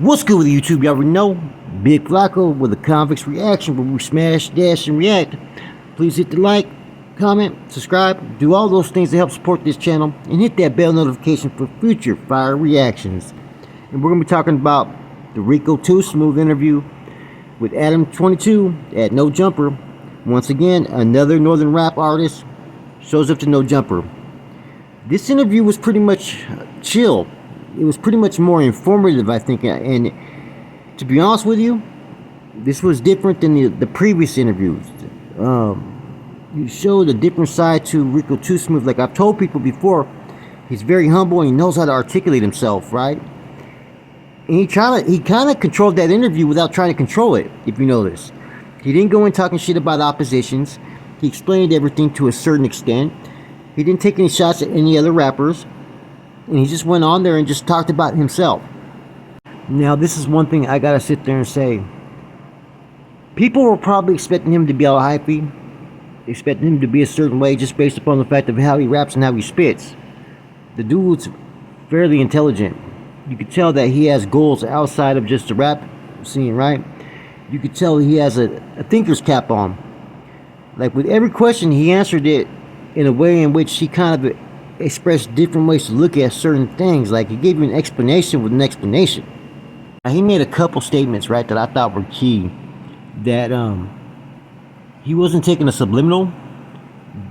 What's good with YouTube? Y'all already know. Big Flacco with a convict's reaction where we smash, dash, and react. Please hit the like, comment, subscribe, do all those things to help support this channel, and hit that bell notification for future fire reactions. And we're going to be talking about the Rico 2 Smooth interview with Adam 22 at No Jumper. Once again, another northern rap artist shows up to No Jumper. This interview was pretty much chill. It was pretty much more informative, I think, and to be honest with you, this was different than the previous interviews. You showed a different side to Rico 2 Smooth. Like I've told people before, he's very humble and he knows how to articulate himself, right? And he kind of controlled that interview without trying to control it, if you notice. He didn't go in talking shit about oppositions. He explained everything to a certain extent. He didn't take any shots at any other rappers. And he just went on there and just talked about himself. Now, this is one thing I gotta sit there and say. People were probably expecting him to be all hypey, expecting him to be a certain way just based upon the fact of how he raps and how he spits. The dude's fairly intelligent. You could tell that he has goals outside of just the rap scene, right? You could tell he has a thinker's cap on. Like with every question, he answered it in a way in which he kind of expressed different ways to look at certain things. Like he gave you an explanation with an explanation. He made a couple statements, right, that I thought were key. That he wasn't taking a subliminal,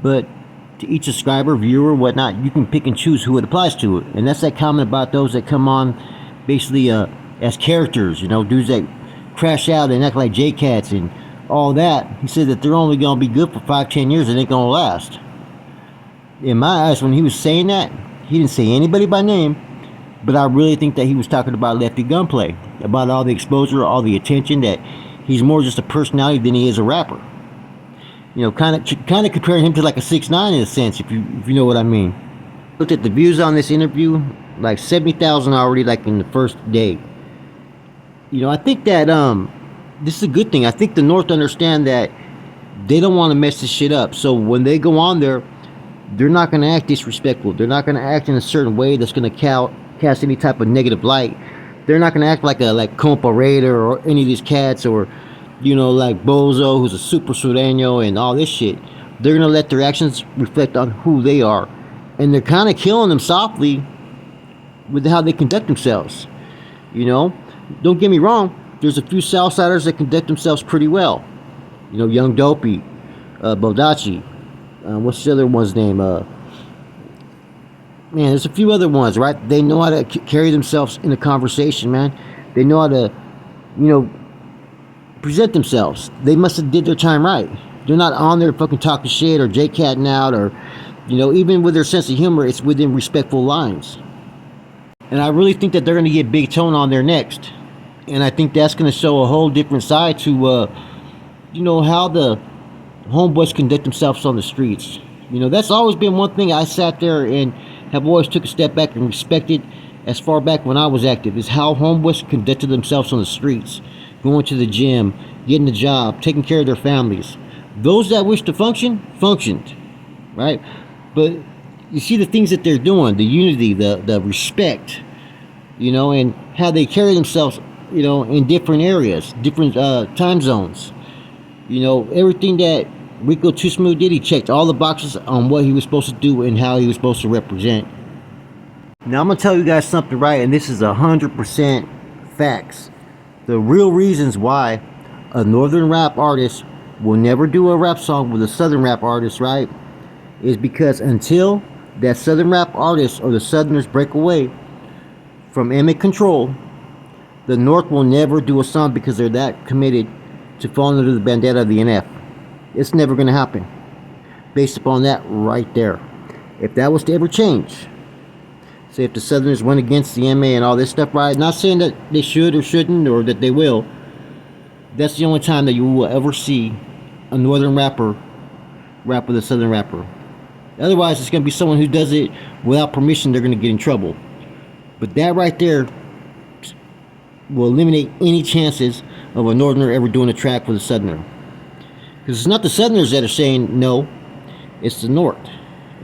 but to each subscriber, viewer, whatnot, you can pick and choose who it applies to. And that's that comment about those that come on basically as characters, you know, dudes that crash out and act like J-Cats and all that. He said that they're only going to be good for 5-10 years and ain't going to last. In my eyes, when he was saying that, he didn't say anybody by name, but I really think that he was talking about Lefty Gunplay, about all the exposure, all the attention, that he's more just a personality than he is a rapper. You know, kind of comparing him to like a 6ix9ine in a sense, if you know what I mean. Looked at the views on this interview, like 70,000 already, like in the first day. You know, I think that this is a good thing. I think the North understand that they don't want to mess this shit up. So when they go on there, they're not going to act disrespectful. They're not going to act in a certain way that's going to cast any type of negative light. They're not going to act like a Compa Raider or any of these cats, or, you know, like Bozo, who's a super Sureño and all this shit. They're going to let their actions reflect on who they are. And they're kind of killing them softly with how they conduct themselves. You know, don't get me wrong. There's a few Southsiders that conduct themselves pretty well. You know, Young Dopey, Bodachi. What's the other one's name? Man, there's a few other ones, right? They know how to carry themselves in a conversation, man. They know how to, you know, present themselves. They must have did their time right. They're not on there fucking talking shit or J-Catting out, or, you know, even with their sense of humor, it's within respectful lines. And I really think that they're going to get Big Tone on there next. And I think that's going to show a whole different side to, you know, how the homeboys conduct themselves on the streets. You know, that's always been one thing I sat there and have always took a step back and respected as far back when I was active, is how homeboys conducted themselves on the streets, going to the gym, getting a job, taking care of their families. Those that wish to function, functioned, right? But you see the things that they're doing, the unity, the respect, you know, and how they carry themselves, you know, in different areas, different time zones. You know, everything that Rico 2 Smooth did, he checked all the boxes on what he was supposed to do and how he was supposed to represent. Now, I'm going to tell you guys something, right? And this is 100% facts. The real reasons why a northern rap artist will never do a rap song with a southern rap artist, right, is because until that southern rap artist or the southerners break away from emic control, the North will never do a song because they're that committed to fall under the bandana of the NF. It's never going to happen based upon that right there. If that was to ever change, say if the Southerners went against the MA and all this stuff, right, not saying that they should or shouldn't or that they will, that's the only time that you will ever see a northern rapper rap with a southern rapper. Otherwise, it's going to be someone who does it without permission. They're going to get in trouble. But that right there will eliminate any chances of a northerner ever doing a track with a southerner. Because it's not the southerners that are saying no, it's the North.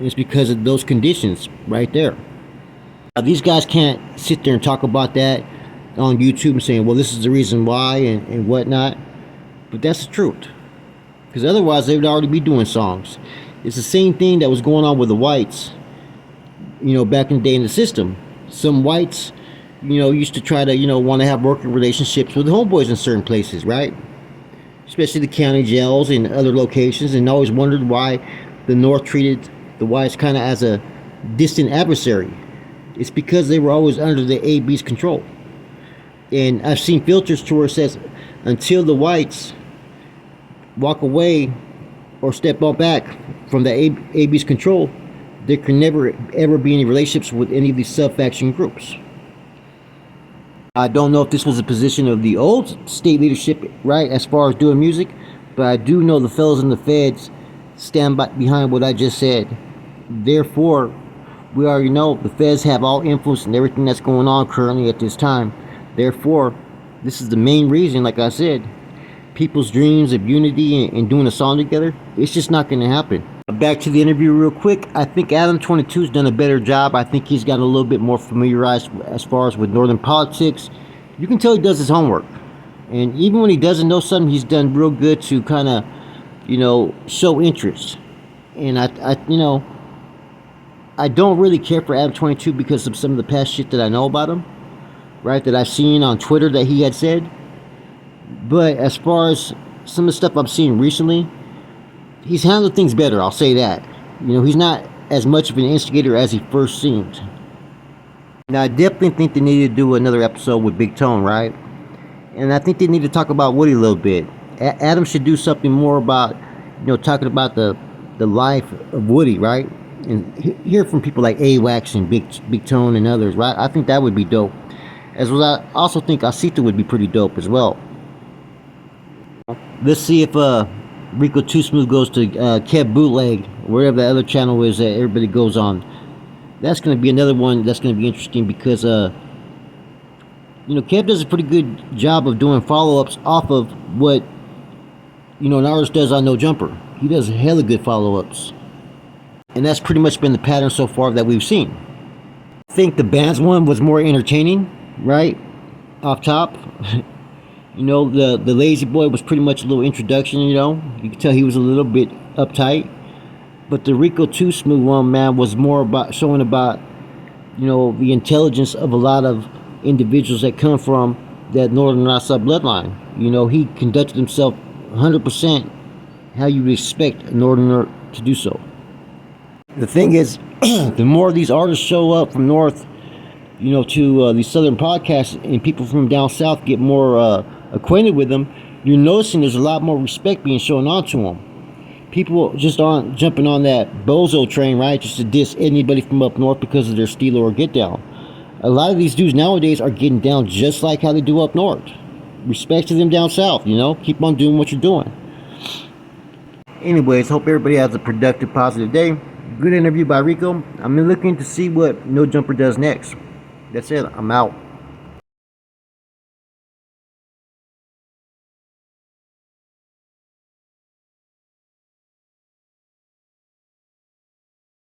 It's because of those conditions right there. Now, these guys can't sit there and talk about that on YouTube and saying, well, this is the reason why and whatnot. But that's the truth. Because otherwise, they would already be doing songs. It's the same thing that was going on with the whites, back in the day in the system. Some whites, used to try to, want to have working relationships with homeboys in certain places, right? Especially the county jails and other locations, and always wondered why the North treated the whites kind of as a distant adversary. It's because they were always under the AB's control. And I've seen filters to where it says, until the whites walk away or step on back from the AB's control, there can never ever be any relationships with any of these sub-faction groups. I don't know if this was a position of the old state leadership, right, as far as doing music, but I do know the fellas in the feds stand behind what I just said. Therefore, we already know the feds have all influence in everything that's going on currently at this time. Therefore, this is the main reason, like I said, people's dreams of unity and doing a song together, it's just not going to happen. Back to the interview real quick. I think Adam 22's done a better job. I think he's gotten a little bit more familiarized as far as with northern politics. You can tell he does his homework. And even when he doesn't know something, he's done real good to kind of, show interest. And I don't really care for Adam 22 because of some of the past shit that I know about him, right, that I've seen on Twitter that he had said. But as far as some of the stuff I've seen recently, he's handled things better, I'll say that. He's not as much of an instigator as he first seemed. Now, I definitely think they need to do another episode with Big Tone, right? And I think they need to talk about Woody a little bit. Adam should do something more about, talking about the life of Woody, right? And hear from people like AWACS and Big Tone and others, right? I think that would be dope. As well, I also think Asita would be pretty dope as well. Let's see if Rico Too Smooth goes to Kev Bootleg, wherever the other channel is that everybody goes on. That's going to be another one that's going to be interesting because, Kev does a pretty good job of doing follow-ups off of what, an artist does on No Jumper. He does hella good follow-ups. And that's pretty much been the pattern so far that we've seen. I think the band's one was more entertaining, right? Off top. The Lazy Boy was pretty much a little introduction, You could tell he was a little bit uptight. But the Rico Too Smooth one, man, was more about showing about, the intelligence of a lot of individuals that come from that Northern Rasa bloodline. He conducted himself 100% how you would expect a Northerner to do so. The thing is, the more these artists show up from North, to these Southern podcasts and people from down South get more acquainted with them, you're noticing there's a lot more respect being shown onto them. People just aren't jumping on that bozo train, right, just to diss anybody from up north because of their steal or get down. A lot of these dudes nowadays are getting down just like how they do up north. Respect to them down south, keep on doing what you're doing. Anyways, hope everybody has a productive, positive day. Good interview by Rico. I'm looking to see what No Jumper does next. That's it. I'm out.